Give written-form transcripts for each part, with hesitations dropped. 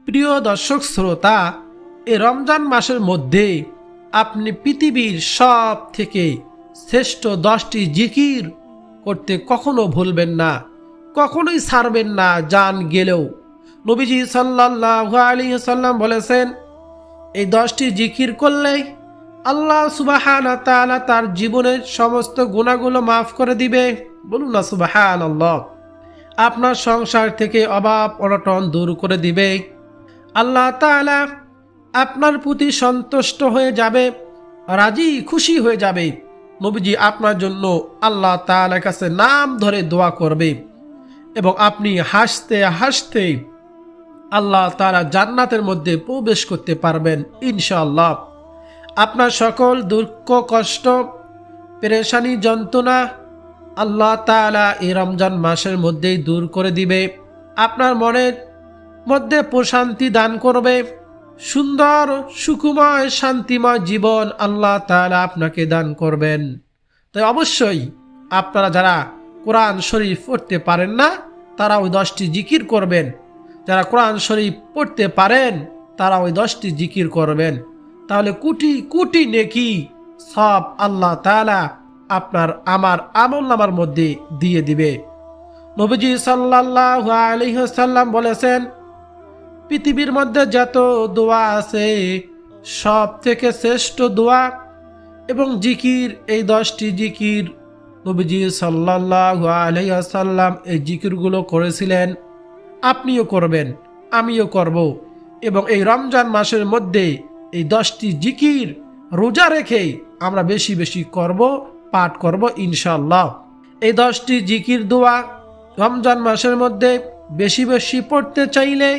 প্রিয় দর্শক শ্রোতা, এই রমজান মাসের মধ্যে আপনি পৃথিবীর সব থেকে শ্রেষ্ঠ 10টি জিকির করতে কখনো ভুলবেন না, কখনোই ছাড়বেন না জান গেলেও। নবীজি সাল্লাল্লাহু আলাইহি ওয়াসাল্লাম বলেছেন, এই 10টি জিকির করলে আল্লাহ সুবহানাহু ওয়া তাআলা তার জীবনের সমস্ত গুনাহগুলো মাফ করে দিবে। বলুন না সুবহানাল্লাহ। আপনার সংসার থেকে অভাব অনটন দূর করে দিবে। আল্লাহ তাআলা আপনার প্রতি সন্তুষ্ট হয়ে যাবে, রাজি খুশি হয়ে যাবে। নবীজি আপনার জন্য আল্লাহ তাআলার কাছে নাম ধরে দোয়া করবে এবং আপনি হাসতে হাসতে আল্লাহ তাআলা জান্নাতের মধ্যে প্রবেশ করতে পারবেন ইনশাআল্লাহ। আপনার সকল দুঃখ কষ্ট পেরেশানি যন্ত্রণা আল্লাহ তাআলা এই রমজান মাসের মধ্যেই দূর করে দিবে। আপনার মনের মধ্যে প্রশান্তি দান করবে। সুন্দর সুখময় শান্তিময় জীবন আল্লাহ তাআলা আপনাকে দান করবেন। তাই অবশ্যই আপনারা যারা কোরআন শরীফ পড়তে পারেন না তারা ওই 10টি জিকির করবেন। যারা কোরআন শরীফ পড়তে পারেন তারা ওই 10টি জিকির করবেন। তাহলে কোটি কোটি নেকি সব আল্লাহ তাআলা আপনার আমার আমলনামার মধ্যে দিয়ে দিবে। নবীজি সাল্লাল্লাহু আলাইহি ওয়াসাল্লাম বলেছেন, পৃথিবীর মধ্যে যত দোয়া আছে সব থেকে শ্রেষ্ঠ দোয়া এবং জিকির এই 10টি জিকির। নবীজি সাল্লাল্লাহু আলাইহি ওয়াসাল্লাম এই জিকিরগুলো করেছিলেন। আপনিও করবেন, আমিও করব এবং এই রমজান মাসের মধ্যে এই 10টি জিকির রোজা রেখে আমরা বেশি বেশি করব, পাঠ করব ইনশাআল্লাহ। এই 10টি জিকির দোয়া রমজান মাসের মধ্যে বেশি বেশি পড়তে চাইলে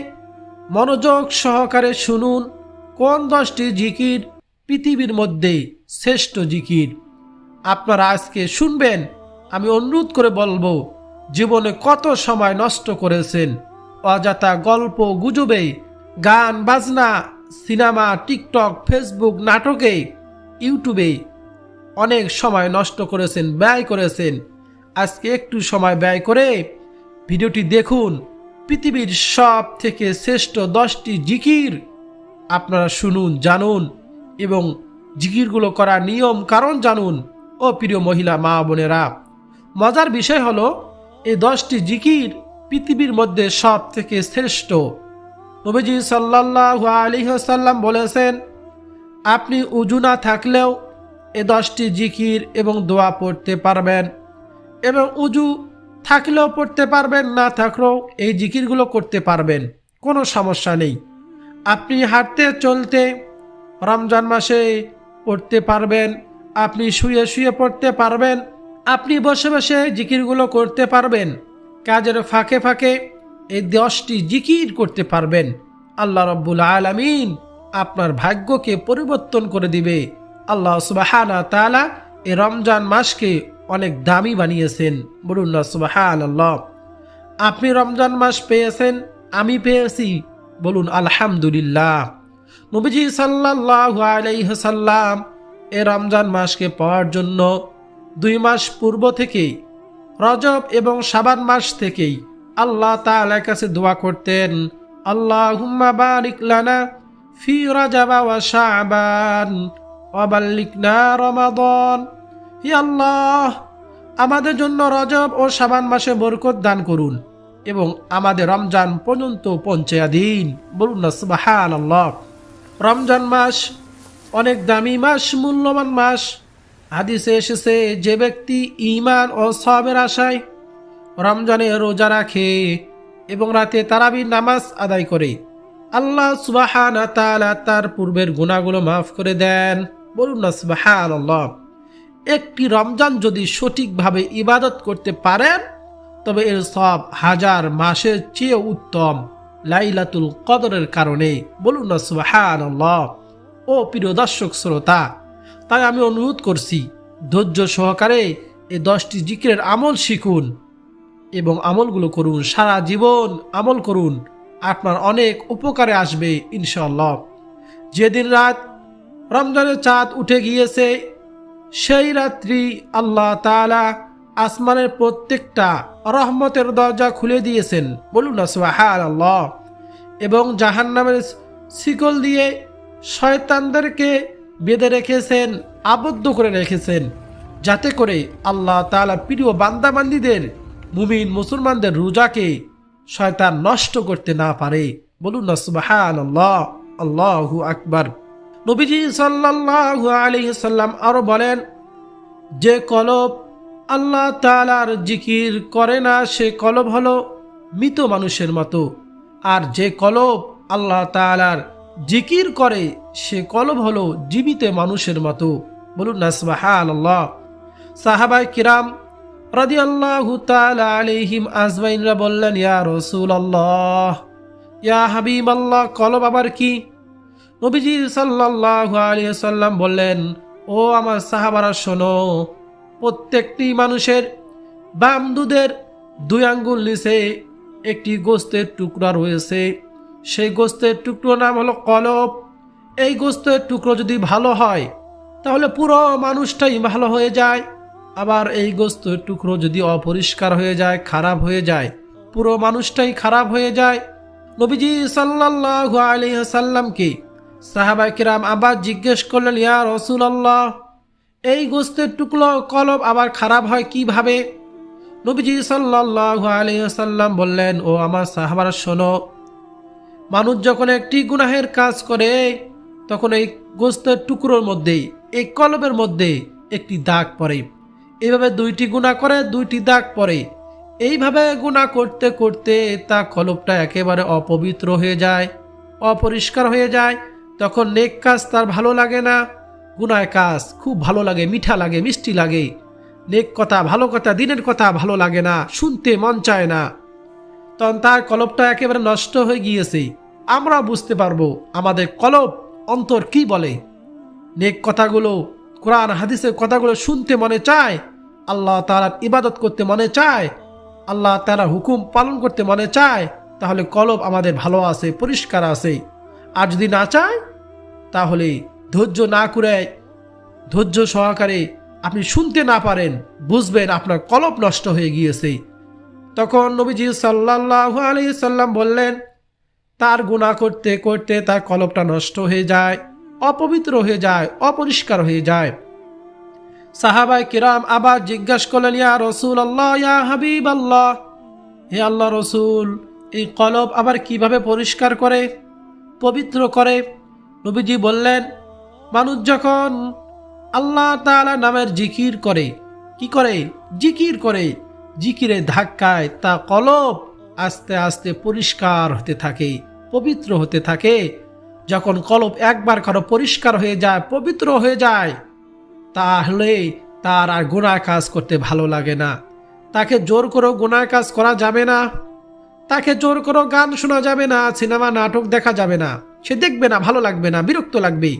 মনোযোগ সহকারে শুনুন কোন 10টি জিকির পৃথিবীর মধ্যে শ্রেষ্ঠ জিকির। আপনারা আজকে শুনবেন, আমি অনুরোধ করে বলবো, জীবনে কত সময় নষ্ট করেছেন অযথা গল্প গুজবে, গান বাজনা, সিনেমা, টিকটক, ফেসবুক, নাটকে, ইউটিউবে অনেক সময় নষ্ট করেছেন, ব্যয় করেছেন। আজকে একটু সময় ব্যয় করে ভিডিওটি দেখুন। পৃথিবীর সব থেকে শ্রেষ্ঠ 10টি জিকির আপনারা শুনুন, জানুন এবং জিকিরগুলো করার নিয়ম কারণ জানুন। ও প্রিয় মহিলা মা বোনেরা, মজার বিষয় হলো এই 10টি জিকির পৃথিবীর মধ্যে সব থেকে শ্রেষ্ঠ। নবীজি সাল্লাল্লাহু আলাইহি ওয়াসাল্লাম বলেছেন, আপনি উযু না থাকলেও এই 10টি জিকির এবং দোয়া পড়তে পারবেন এবং উযু থাকলেও পড়তে পারবেন, না থাকলেও এই জিকিরগুলো করতে পারবেন, কোনো সমস্যা নেই। আপনি হাঁটতে চলতে রমজান মাসে পড়তে পারবেন, আপনি শুয়ে শুয়ে পড়তে পারবেন, আপনি বসে বসে জিকিরগুলো করতে পারবেন, কাজের ফাঁকে ফাঁকে এই 10টি জিকির করতে পারবেন। আল্লাহ রাব্বুল আলামিন আপনার ভাগ্যকে পরিবর্তন করে দিবে। আল্লাহ সুবহানাহু ওয়া তাআলা এই রমজান মাসকে অনেক দামি বানিয়েছেন। বলুন না সুবহানাল্লাহ। আপনি রমজান মাস পেয়েছেন, আমি পেয়েছি, বলুন আলহামদুলিল্লাহ। নবীজি সাল্লাল্লাহু আলাইহি ওয়াসাল্লাম এই রমজান মাসকে পাওয়ার জন্য 2 মাস পূর্ব থেকেই, রজব এবং শাবান মাস থেকেই আল্লাহ তাআলার কাছে দোয়া করতেন, আল্লাহুম্মা বারিক লানা ফি রজব ওয়া শাবান ওয়া বাল্লিগনা রমাদান। হে আল্লাহ, আমাদের জন্য রজব ও শাবান মাসে বরকত দান করুন এবং আমাদের রমজান পর্যন্ত পৌঁছায়া দিন। বলুন না সুবহানাল্লাহ। রমজান মাস অনেক দামি মাস, মূল্যবান মাস। হাদিসে এসেছে, যে ব্যক্তি ঈমান ও সওয়াবের আশায় রমজানে রোজা রাখে এবং রাতে তারাবির নামাজ আদায় করে, আল্লাহ সুবহানাহু ওয়া তাআলা তার পূর্বের গুনাহগুলো মাফ করে দেন। বলুন না সুবহানাল্লাহ। একটি রমজান যদি সঠিকভাবে ইবাদত করতে পারেন তবে এর সব 1000 মাসের চেয়ে উত্তম লাইলাতুল কদরের কারণে। বলুন না সুবহানাল্লাহ। ও প্রিয় দর্শক শ্রোতা, তাই আমি অনুরোধ করছি ধৈর্য সহকারে এই 10টি জিকিরের আমল শিখুন এবং আমলগুলো করুন, সারা জীবন আমল করুন, আপনার অনেক উপকারে আসবে ইনশাআল্লাহ। যেদিন রাত রমজানের চাঁদ উঠে গিয়েছে সেই রাত্রি আল্লাহ তাআলা আসমানের প্রত্যেকটা রহমতের দরজা খুলে দিয়েছেন। বলুন না সুবহানাল্লাহ। এবং জাহান্নামের শিকল দিয়ে শয়তানদেরকে বেঁধে রেখেছেন, আবদ্ধ করে রেখেছেন, যাতে করে আল্লাহ তাআলা প্রিয় বান্দাবান্দীদের, মুমিন মুসলমানদের রোজাকে শয়তান নষ্ট করতে না পারে। বলুন না সুবহানাল্লাহ, আল্লাহু আকবার। নবীজি সাল্লাল্লাহু আলাইহি সাল্লাম আরো বলেন, যে কলব আল্লাহ তাআলার জিকির করে না সে কলব হলো মৃত মানুষের মতো, আর যে কলব আল্লাহ তাআলার জিকির করে সে কলব হলো জীবিত মানুষের মতো। বলুন না সুবহানাল্লাহ। সাহাবায়ে কিরাম রাদিয়াল্লাহু তাআলা আলাইহিম আজমাইনরা বললেন, ইয়া রাসূলুল্লাহ, ইয়া হাবিবাল্লাহ, কলব আবার কি? নবীজি সাল্লাল্লাহু আলাইহি সাল্লাম বললেন, ও আমার সাহাবারা শোনো, প্রত্যেকটি মানুষের বাম দুধের 2 আঙ্গুল নিচে একটি গোস্তের টুকরা রয়েছে, সেই গোস্তের টুকরো নাম হলো কলব। এই গোস্তের টুকরো যদি ভালো হয় তাহলে পুরো মানুষটাই ভালো হয়ে যায়, আবার এই গোস্তের টুকরো যদি অপরিষ্কার হয়ে যায়, খারাপ হয়ে যায়, পুরো মানুষটাই খারাপ হয়ে যায়। নবীজি সাল্লাল্লাহু আলাইহি সাল্লামকে সাহাবায়ে কিরাম আবার জিজ্ঞেস করলেন, ইয়া রাসূলুল্লাহ, এই গোস্তের টুকরো কলব আবার খারাপ হয় কিভাবে? নবীজি সাল্লাল্লাহু আলাইহি সাল্লাম বললেন, ও আমার সাহাবারা শোনো, মানুষ যখন একটি গুনাহের কাজ করে তখন এই গোস্তের টুকরোর মধ্যে, এই কলবের মধ্যে একটি দাগ পড়ে। এইভাবে 2টি গুনাহ করে 2টি দাগ পড়ে। এইভাবে গুনাহ করতে করতে তা কলবটা একেবারে অপবিত্র হয়ে যায়, অপরিষ্কার হয়ে যায়। তখন নেক কাজ তার ভালো লাগে না, গুনাহ কাজ খুব ভালো লাগে, মিঠা লাগে, মিষ্টি লাগে। নেক কথা, ভালো কথা, দিনের কথা ভালো লাগে না, শুনতে মন চায় না। তখন তার কলবটা একেবারে নষ্ট হয়ে গিয়েছে। আমরা বুঝতে পারবো আমাদের কলব, অন্তর কি বলে। নেক কথাগুলো, কোরআন হাদিসের কথাগুলো শুনতে মনে চায়, আল্লাহ তাআলার ইবাদত করতে মনে চায়, আল্লাহ তাআলার হুকুম পালন করতে মনে চায়, তাহলে কলব আমাদের ভালো আছে, পরিষ্কার আছে। আর যদি না চায় তাহলে ধৈর্য না করে, ধৈর্য সহকারে আপনি শুনতে না পারেন, বুঝবেন আপনার কলব নষ্ট হয়ে গিয়েছে। তখন নবীজি সাল্লাল্লাহু আলাইহি সাল্লাম বললেন, তার গুনাহ করতে করতে তার কলবটা নষ্ট হয়ে যায়, অপবিত্র হয়ে যায়, অপরিষ্কার হয়ে যায়। সাহাবায়ে কিরাম আবার জিজ্ঞাসা করলেন, ইয়া রাসূলুল্লাহ, ইয়া হাবিবাল্লাহ, হে আল্লাহ রসুল, এই কলব আবার কিভাবে পরিষ্কার করে, পবিত্র করে? নবীজি বললেন, মানুষ যখন আল্লাহ তাআলা নামের জিকির করে, কি করে? জিকির করে। জিকিরে ধাক্কায় তা কলব আস্তে আস্তে পরিষ্কার হতে থাকে, পবিত্র হতে থাকে। যখন কলব একবার কারো পরিষ্কার হয়ে যায়, পবিত্র হয়ে যায়, তাহলে তার আর গুনাহ কাজ করতে ভালো লাগে না। তাকে জোর করেও গুনাহ কাজ করা যাবে না, তাকে জোর করেও গান শোনা যাবে না, সিনেমা নাটক দেখা যাবে না। সে দেখবে না, ভালো লাগবে না, বিরক্ত লাগবে,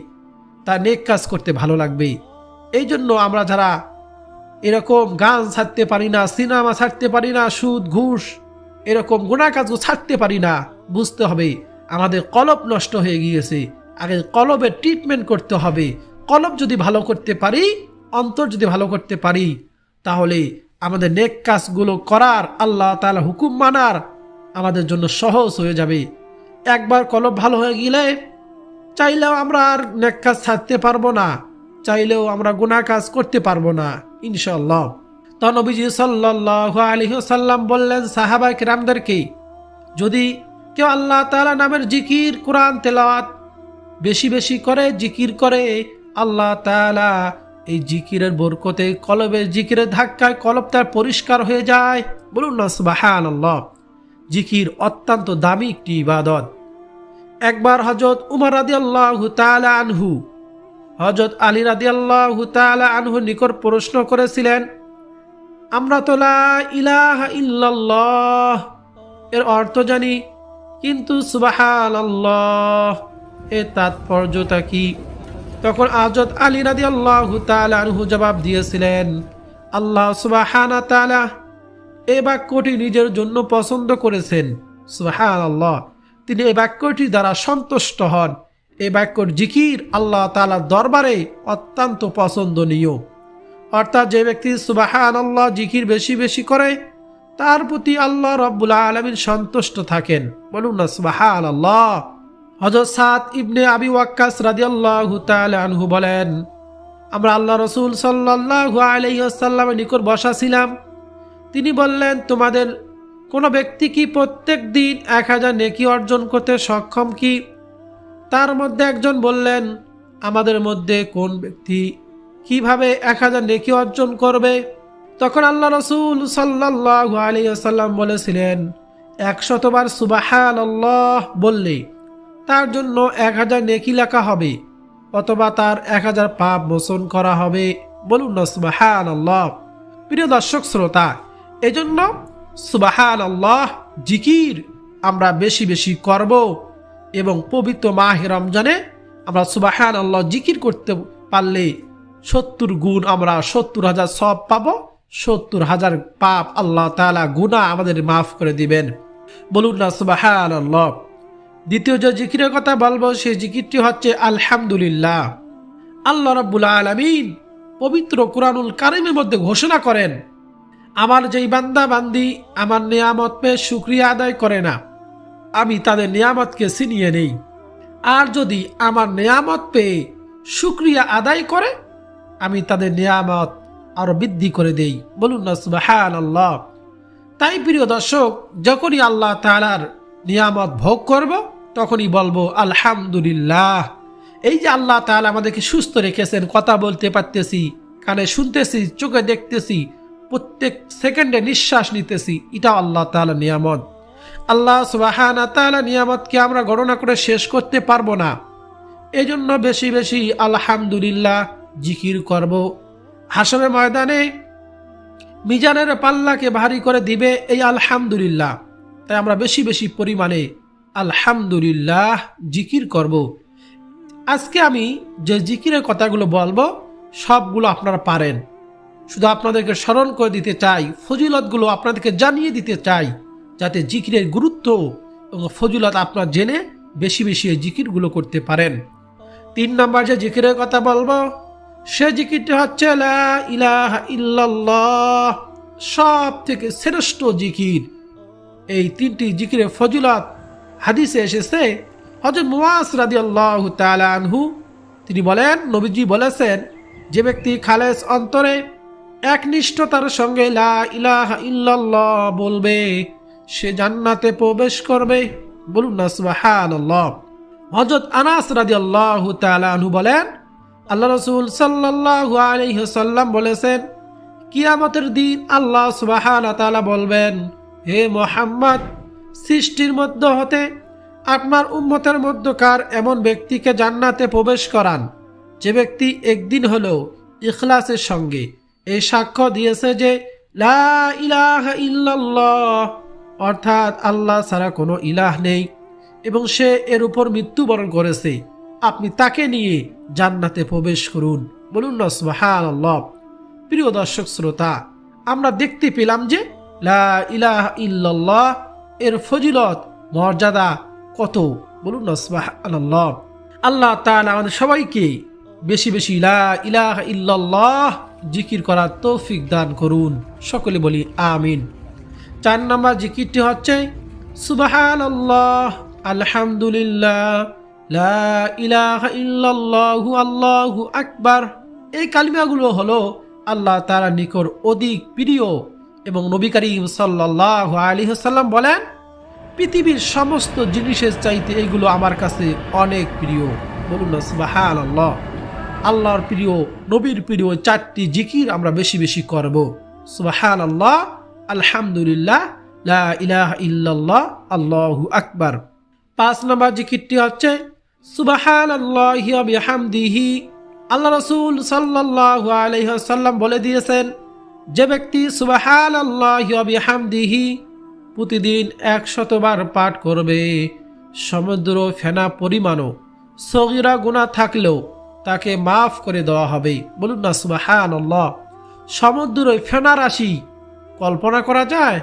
তার নেক কাজ করতে ভালো লাগবে। এই জন্য আমরা যারা এরকম গান ছাড়তে পারি না, সিনেমা ছাড়তে পারি না, সুদ ঘুষ এরকম গুনাহ কাজও ছাড়তে পারি না, বুঝতে হবে আমাদের কলব নষ্ট হয়ে গিয়েছে। আগে কলবের ট্রিটমেন্ট করতে হবে। কলব যদি ভালো করতে পারি, অন্তর যদি ভালো করতে পারি, তাহলে আমাদের নেক কাজগুলো করার, আল্লাহ তাআলা হুকুম মানার আমাদের জন্য সহজ হয়ে যাবে। একবার কলব ভালো হয়ে গেলে চাইলেও আমরা আর নেক কাজ ছাড়তে পারবো না, চাইলেও আমরা গুনাহ কাজ করতে পারবো না ইনশাআল্লাহ। তো নবীজি সাল্লাল্লাহু আলাইহি ওয়াসাল্লাম বললেন সাহাবায়ে কিরামদেরকে, যদি কেউ আল্লাহ তাআলা নামের জিকির, কোরআন তেলাওয়াত বেশি বেশি করে, জিকির করে, আল্লাহ তাআলা এই জিকিরের বরকতে, কলবের জিকিরের ধাক্কায় কলব তার পরিষ্কার হয়ে যায়। বলুন না সুবহানাল্লাহ। জিকির অত্যন্ত দামি একটি ইবাদত। একবার হযরত উমর রাদিয়াল্লাহু তাআলা আনহু হযরত আলী রাদিয়াল্লাহু তাআলা আনহুর নিকট প্রশ্ন করেছিলেন, আমরা তো লা ইলাহা ইল্লাল্লাহ এর অর্থ জানি, কিন্তু সুবহানাল্লাহ এর তাৎপর্যটা কি? তখন হযরত আলী রাদিয়াল্লাহু তাআলা আনহু জবাব দিয়েছিলেন, আল্লাহ সুবহানাহু তাআলা এই বাক্যটি নিজের জন্য পছন্দ করেছেন। সুবহানাল্লাহ, তিনি এই বাক্যটি দ্বারা সন্তুষ্ট হন। এই বাক্যর জিকির আল্লাহ তাআলার দরবারে অত্যন্ত পছন্দনীয়। অর্থাৎ যে ব্যক্তি সুবহানাল্লাহ জিকির বেশি বেশি করে, তার প্রতি আল্লাহ রাব্বুল আলামিন সন্তুষ্ট থাকেন। বলুন না সুবহানাল্লাহ। হযরত সাদ ইবনে আবি ওয়াক্কাস রাদিয়াল্লাহু তাআলা আনহু বলেন, আমরা আল্লাহ রাসূল সাল্লাল্লাহু আলাইহি ওয়াসাল্লামের নিকট বসা ছিলাম। তিনি বললেন, তোমাদের কোনো ব্যক্তি কি প্রত্যেক দিন 1000 নেকি অর্জন করতে সক্ষম কি? তার মধ্যে একজন বললেন, আমাদের মধ্যে কোন ব্যক্তি কিভাবে 1000 নেকি অর্জন করবে? তখন আল্লাহ রাসূল সাল্লাল্লাহু আলাইহি ওয়াসাল্লাম বলেছিলেন, 100 বার সুবহানাল্লাহ বললে তার জন্য 1000 নেকি লেখা হবে, অথবা তার 1000 পাপ মোচন করা হবে। বলুন না সুবহানাল্লাহ। প্রিয় দর্শক শ্রোতা, এজন্য সুবহানাল্লাহ জিকির আমরা বেশি বেশি করব এবং পবিত্র মাহে রমজানে আমরা সুবহানাল্লাহ জিকির করতে পারলে 70 গুণ আমরা 70,000 সওয়াব পাবো, 70,000 পাপ আল্লাহ তাআলা গুনাহ আমাদের মাফ করে দিবেন। বলুন না সুবহানাল্লাহ। দ্বিতীয় যে জিকিরের কথা বলবো সেই জিকিরটি হচ্ছে আলহামদুলিল্লাহ। আল্লাহ রাব্বুল আলামিন পবিত্র কুরআনুল কারীমের মধ্যে ঘোষণা করেন, আমার যেই বান্দা বান্দি আমার নিয়ামত পেয়ে শুকরিয়া আদায় করে না, আমি তাদের নিয়ামতকে ছিনিয়ে নেই। আর যদি আমার নিয়ামত পেয়ে শুকরিয়া আদায় করে, আমি তাদের নিয়ামত আরো বৃদ্ধি করে দেই। বলুন না সুবহানাল্লাহ। তাই প্রিয় দর্শক, যখনই আল্লাহ তাআলার নিয়ামত ভোগ করব তখনই বলবো আলহামদুলিল্লাহ। এই যে আল্লাহ তাআলা আমাদেরকে সুস্থ রেখেছেন, কথা বলতে পারতেছি, কানে শুনতেছি, চোখে দেখতেছি, প্রত্যেক সেকেন্ডে নিঃশ্বাস নিতেছি, এটা আল্লাহ তাআলা নিয়ামত। আল্লাহ সুবহানাহু ওয়া তাআলা নিয়ামতকে আমরা গণনা করে শেষ করতে পারবো না। এজন্য বেশি বেশি আলহামদুলিল্লাহ জিকির করব। হাসরের ময়দানে মিজানের পাল্লাকে ভারী করে দিবে এই আলহামদুলিল্লাহ। তাই আমরা বেশি বেশি পরিমাণে আলহামদুলিল্লাহ জিকির করব। আজকে আমি যে জিকিরের কথাগুলো বলবো সবগুলো আপনারা পারেন, শুধু আপনাদেরকে স্মরণ করে দিতে চাই, ফজিলতগুলো আপনাদেরকে জানিয়ে দিতে চাই, যাতে জিকিরের গুরুত্ব এবং ফজিলত আপনারা জেনে বেশি বেশি এই জিকিরগুলো করতে পারেন। 3 নম্বর যে জিকিরের কথা বলবো সে জিকিরটি হচ্ছে লা ইলাহা ইল্লাল্লাহ, সব থেকে শ্রেষ্ঠ জিকির। এই 3টি জিকিরের ফজিলত হাদিসে এসেছে। হযরত মুআজ রাদিয়াল্লাহু তাআলা আনহু তিনি বলেন, নবীজি বলেছেন, যে ব্যক্তি খালেস অন্তরে একনিষ্ঠতার সঙ্গে লা ইলাহা ইল্লাল্লাহ বলবে সে জান্নাতে প্রবেশ করবে। বলুন না সুবহানাল্লাহ। হযরত আনাস রাদিয়াল্লাহু তাআলা আনহু বলেন, আল্লাহ রাসূল সাল্লাল্লাহু আলাইহি ওয়াসাল্লাম বলেছেন, কিয়ামতের দিন আল্লাহ সুবহানাহু ওয়া তাআলা বলবেন, হে মুহাম্মদ, সৃষ্টির মধ্য হতে আপনার উম্মতের মধ্যকার এমন ব্যক্তিকে জান্নাতে প্রবেশ করান যে ব্যক্তি একদিন হলো ইখলাসের সঙ্গে এই সাক্ষ্য দিয়েছে যে লা ইলাহা ইল্লাল্লাহ, অর্থাৎ আল্লাহ ছাড়া কোনো ইলাহ নেই, এবং সে এর উপর মৃত্যুবরণ করেছে। আপনি তাকে নিয়ে জান্নাতে প্রবেশ করুন। বলুন না সুবহানাল্লাহ। প্রিয় দর্শক শ্রোতা, আমরা দেখতে পেলাম যে লা ইলাহা ইল্লাল্লাহ এর ফজিলত মর্যাদা কত। বলুন না সুবহানাল্লাহ। আল্লাহ তাআলা আমাদের সবাইকে বেশি বেশি লা ইলাহা ইল্লাল্লাহ জিকির করার তৌফিক দান করুন। সকলে বলি আমিন। 4 নম্বর জিকিরটি হচ্ছে সুবহানাল্লাহ, আলহামদুলিল্লাহ, লা ইলাহা ইল্লাল্লাহু আল্লাহু আকবার। এই কালিমাগুলো হলো আল্লাহ তাআলার নিকট অধিক প্রিয়, এবং নবী করিম সাল্লাল্লাহু আলাইহি ওয়াসাল্লাম বলেন, পৃথিবীর সমস্ত জিনিসের চাইতে এগুলো আমার কাছে অনেক প্রিয়। বলুন না সুবহানাল্লাহ। আল্লাহর প্রিয়, নবীর প্রিয় 4টি জিকির আমরা বেশি বেশি করব। সুবহানাল্লাহ, আলহামদুলিল্লাহ, লা ইলাহা ইল্লাল্লাহ, আল্লাহু আকবার। 5 নম্বর জিকিরটি হচ্ছে সুবহানাল্লাহি ওয়া বিহামদিহি। আল্লাহ রাসূল সাল্লাল্লাহু আলাইহি ওয়াসাল্লাম বলে দিয়েছেন, যে ব্যক্তি সুবহানাল্লাহি ওয়া বিহামদিহি প্রতিদিন 100 বার পাঠ করবে, সমুদ্র ফেনা পরিমাণও সগীরা গুনাহ থাকলেও তাকে মাফ করে দেওয়া হবে। বলুন না সুবহানাল্লাহ। সমুদ্র ফেনা রাশি কল্পনা করা যায়?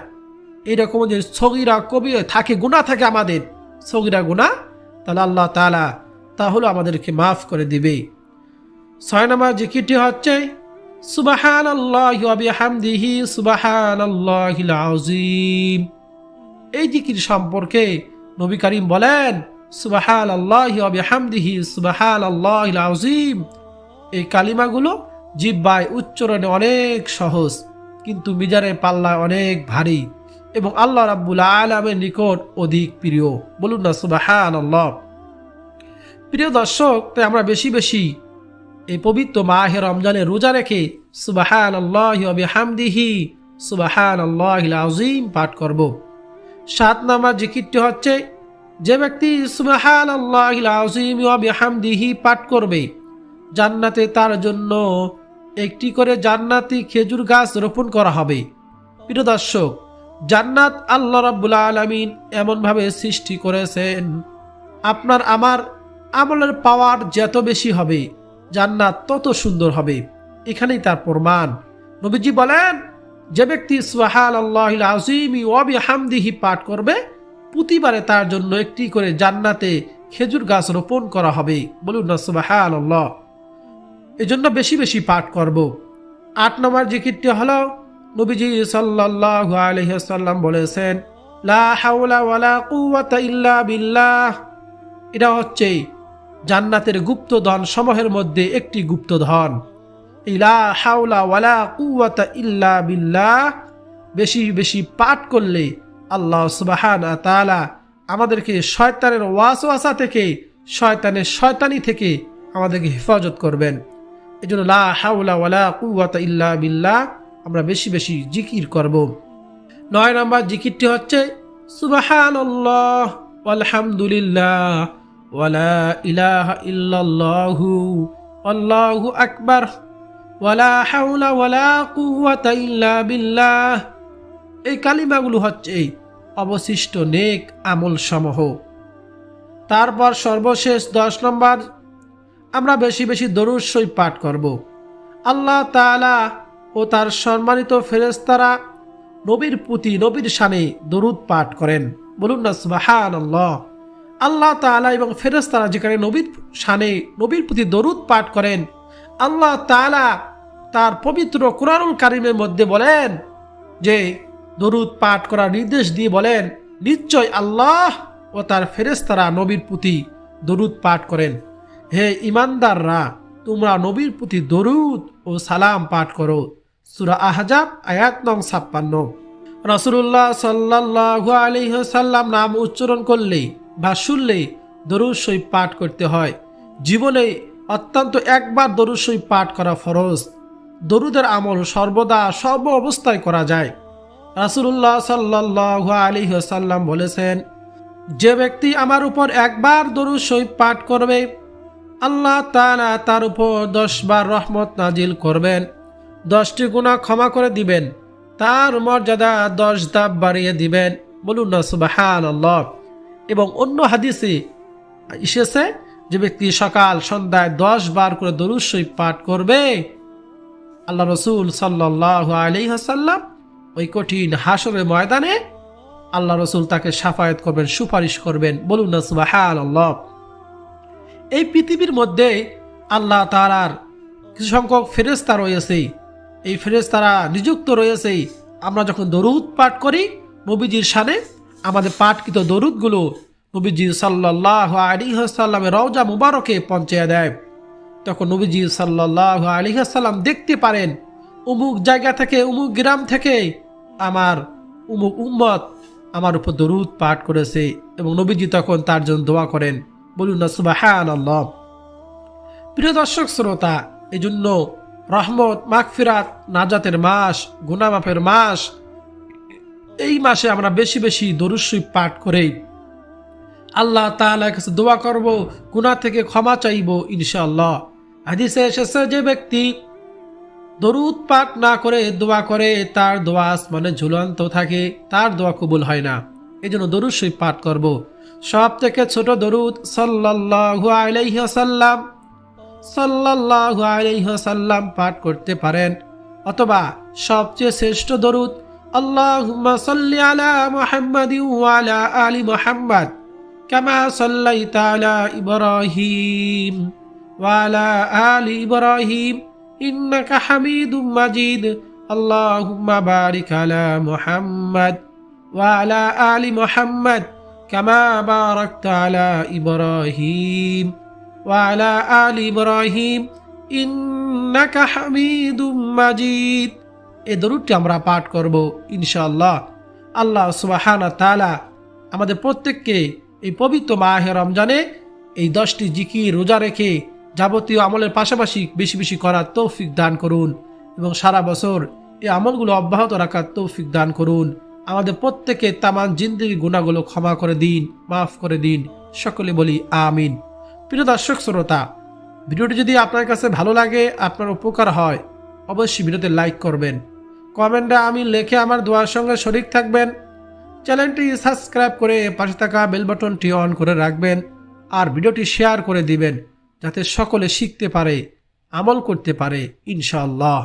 এরকম যে সগীরা কবিরা থাকে, গুনাহ থাকে আমাদের, সগীরা গুনাহ, তাহলে আল্লাহ তাআলা তাহলে আমাদেরকে মাফ করে দিবে। 6 নম্বর জিকিরটি হচ্ছে সুবহানাল্লাহি ওয়া বিহামদিহি সুবহানাল্লাহিল আযীম। এই জিকির সম্পর্কে নবী করিম বলেন, সুবহানাল্লাহি ওয়া বিহামদিহি সুবহানাল্লাহিল আযীম। এই কালিমাগুলো জিহ্বায় উচ্চারণে অনেক সহজ, কিন্তু মিজানের পাল্লায় অনেক ভারী এবং আল্লাহ রাব্বুল আলামিনের নিকট অধিক প্রিয়। বলুন না সুবহানাল্লাহ। প্রিয় দর্শক, তাই আমরা বেশি বেশি এই পবিত্র মাহে রমজানে রোজা রেখে সুবহানাল্লাহি ওয়া বিহামদিহি সুবহানাল্লাহিল আযীম পাঠ করব। 7 নম্বর জিকিরটি হচ্ছে, যে ব্যক্তি সুবহানাল্লাহিল আযীম ওয়া বিহামদিহি পাঠ করবে, জান্নাতে তার জন্য একটি করে জান্নাতি খেজুর গাছ রোপণ করা হবে। প্রিয় দর্শক, জান্নাত আল্লাহ রাব্বুল আলামিন এমনভাবে সৃষ্টি করেছেন, আপনার আমার আমলের পাওয়ার যত বেশি হবে জান্নাত তত সুন্দর হবে। এখানেই তার প্রমাণ। নবীজি বলেন, যে ব্যক্তি সুবহানাল্লাহিল আযীম ওয়া বিহামদিহি পাঠ করবে, প্রতিবারে তার জন্য একটি করে জান্নাতে খেজুর গাছ রোপণ করা হবে। বলুন না সুবহানাল্লাহ। এজন্য বেশি বেশি পাঠ করব। 8 নম্বর জিকিরটি হলো, নবীজি সাল্লাল্লাহু আলাইহি ওয়াসাল্লাম বলেছেন, লা হাওলা ওয়ালা কুওয়াতা ইল্লা বিল্লাহ। এটা হচ্ছে জান্নাতের গুপ্তধন সমূহের মধ্যে একটি গুপ্তধন। লা হাওলা ওয়ালা কুওয়াতা ইল্লা বিল্লাহ বেশি বেশি পাঠ করলে আল্লাহ সুবহানাহু ওয়া তাআলা আমাদেরকে শয়তানের ওয়াসওয়াসা থেকে, শয়তানের শয়তানি থেকে আমাদেরকে হেফাজত করবেন। এজন্য লা হাওলা ওয়ালা কুওয়াতা ইল্লা বিল্লাহ আমরা বেশি বেশি জিকির করব। 9 নম্বর জিকিরটি হচ্ছে, সুবহানাল্লাহ ওয়ালহামদুলিল্লাহ ওয়ালা ইলাহা ইল্লাল্লাহু আল্লাহু আকবার ওয়ালা হাওলা ওয়ালা কুওয়াতা ইল্লা বিল্লাহ। এই কালিমাগুলো হচ্ছে অবশিষ্ট নেক আমল সমূহ। তারপর সর্বশেষ 10 নম্বর, আমরা বেশি বেশি দরুদ শরীফ পাঠ করব। আল্লাহ তাআলা ও তার সম্মানিত ফেরেশতারা নবীর প্রতি, নবীর শানে দরুদ পাঠ করেন। বলুন না সুবহানাল্লাহ। আল্লাহ তাআলা এবং ফেরেশতারা যেখানে নবীর শানে, নবীর প্রতি দরুদ পাঠ করেন, আল্লাহ তাআলা তার পবিত্র কুরআনুল কারীমের মধ্যে বলেন যে দরুদ পাঠ করার নির্দেশ দিয়ে বলেন, নিশ্চয় আল্লাহ ও তার ফেরেশতারা নবীর প্রতি দরুদ পাঠ করেন। হে ঈমানদাররা, তোমরা নবীর প্রতি দরুদ ও সালাম পাঠ করো। সূরা আহজাব আয়াত নং 56। রাসূলুল্লাহ সাল্লাল্লাহু আলাইহি ওয়াসাল্লাম নাম উচ্চারণ করলে বা শুনলে দরুদ শরীফ পাঠ করতে হয়। জীবনে অত্যন্ত একবার দরুদ শরীফ পাঠ করা ফরজ। দরুদের আমল সর্বদা সর্ব অবস্থায় করা যায়। রাসূলুল্লাহ সাল্লাল্লাহু আলাইহি ওয়াসাল্লাম বলেছেন, যে ব্যক্তি আমার উপর একবার দরুদ শরীফ পাঠ করবে, আল্লাহ তাআলা তার উপর 10 বার রহমত নাজিল করবেন, 10টি গুনাহ ক্ষমা করে দিবেন, তার মর্যাদা 10 ধাপ বাড়িয়ে দিবেন। বলুন না সুবহানাল্লাহ। এবং অন্য হাদিসে এসেছে, যে ব্যক্তি সকাল সন্ধ্যায় 10 বার করে দরুদ শরীফ পাঠ করবে, আল্লাহ রাসূল সাল্লাল্লাহু আলাইহি ওয়াসাল্লাম ওই কঠিন হাসরের ময়দানে আল্লাহ রাসূল তাকে শাফায়াত করবেন, সুপারিশ করবেন। বলুন না সুবহানাল্লাহ। এই পৃথিবীর মধ্যে আল্লাহ তাআলার কিছু সংখ্যক ফেরেশতা রয়েছে। এই ফেরেশতারা নিযুক্ত রয়েছে। আমরা যখন দরুদ পাঠ করি নবীজির শানে, আমাদের পাঠকৃত দরুদগুলো নবীজি সাল্লাল্লাহু আলাইহি ওয়াসাল্লামের রওজা মুবারকে পৌঁছে দেয়। তখন নবীজি সাল্লাল্লাহু আলাইহি ওয়াসাল্লাম দেখতে পারেন, অমুক জায়গা থেকে, অমুক গ্রাম থেকে আমার অমুক উম্মত আমার উপর দরুদ পাঠ করেছে, এবং নবীজি তখন তার জন্য দোয়া করেন। বলুন না সুবহানাল্লাহ। প্রিয় দর্শক শ্রোতা, এই জন্য রহমত, মাগফিরাত, নাজাতের মাস, গুনাহ মাফের মাস, এই মাসে আমরা বেশি বেশি দরুদ শরীফ পাঠ করে আল্লাহ তাআলার কাছে দোয়া করব, গুনাহ থেকে ক্ষমা চাইব ইনশাআল্লাহ। হাদিসে এসেছে, যে ব্যক্তি দরুদ পাঠ না করে দোয়া করে, তার দোয়া আসমানে ঝুলন্ত থাকে, তার দোয়া কবুল হয় না। এই জন্য দরুদ শরীফ পাঠ করব। সব থেকে ছোট দরুদ সাল্লাল্লাহু আলাইহি ওয়াসাল্লাম, সাল্লাল্লাহু আলাইহি ওয়াসাল্লাম পাঠ করতে পারেন, অথবা সবচেয়ে শ্রেষ্ঠ দরুদ আল্লাহুম্মা সাল্লি আলা মুহাম্মাদিন ওয়া আলা আলি মুহাম্মাদ কামা সাল্লাইতা আলা ইব্রাহিম ওয়া আলা আলি ইব্রাহিম ইন্নাকা হামিদুম মাজিদ। আল্লাহুম্মা বারিক আলা মুহাম্মাদ ওয়া আলা আলি মুহাম্মাদ কামা বারাকতা আলা ইব্রাহিম ওয়া আলা আলি ইব্রাহিম ইন্নাকা হামিদুম মাজিদ। এই দরুদটি আমরা পাঠ করব ইনশাআল্লাহ। আল্লাহ সুবহানাহু ওয়া তাআলা আমাদের প্রত্যেককে এই পবিত্র মাহে রমজানে এই 10টি জিকির রোজা রেখে যাবতীয় আমলের পাশাপাশি বেশি বেশি করার তৌফিক দান করুন এবং সারা বছর এই আমলগুলো অব্যাহত রাখার তৌফিক দান করুন। আমাদের প্রত্যেকে তামাম জিন্দেগি গুনাহগুলো ক্ষমা করে দিন, মাফ করে দিন। সকলে বলি আমিন। প্রিয় দর্শক শ্রোতা, ভিডিওটি যদি আপনার কাছে ভালো লাগে, আপনার উপকার হয়, অবশ্যই ভিডিওতে লাইক করবেন, কমেন্টে আমিন লিখে আমার দোয়ার সঙ্গে শরীক থাকবেন। চ্যানেলটি সাবস্ক্রাইব করে পাশে থাকা বেল বাটনটি অন করে রাখবেন আর ভিডিওটি শেয়ার করে দিবেন যাতে সকলে শিখতে পারে, আমল করতে পারে ইনশাআল্লাহ।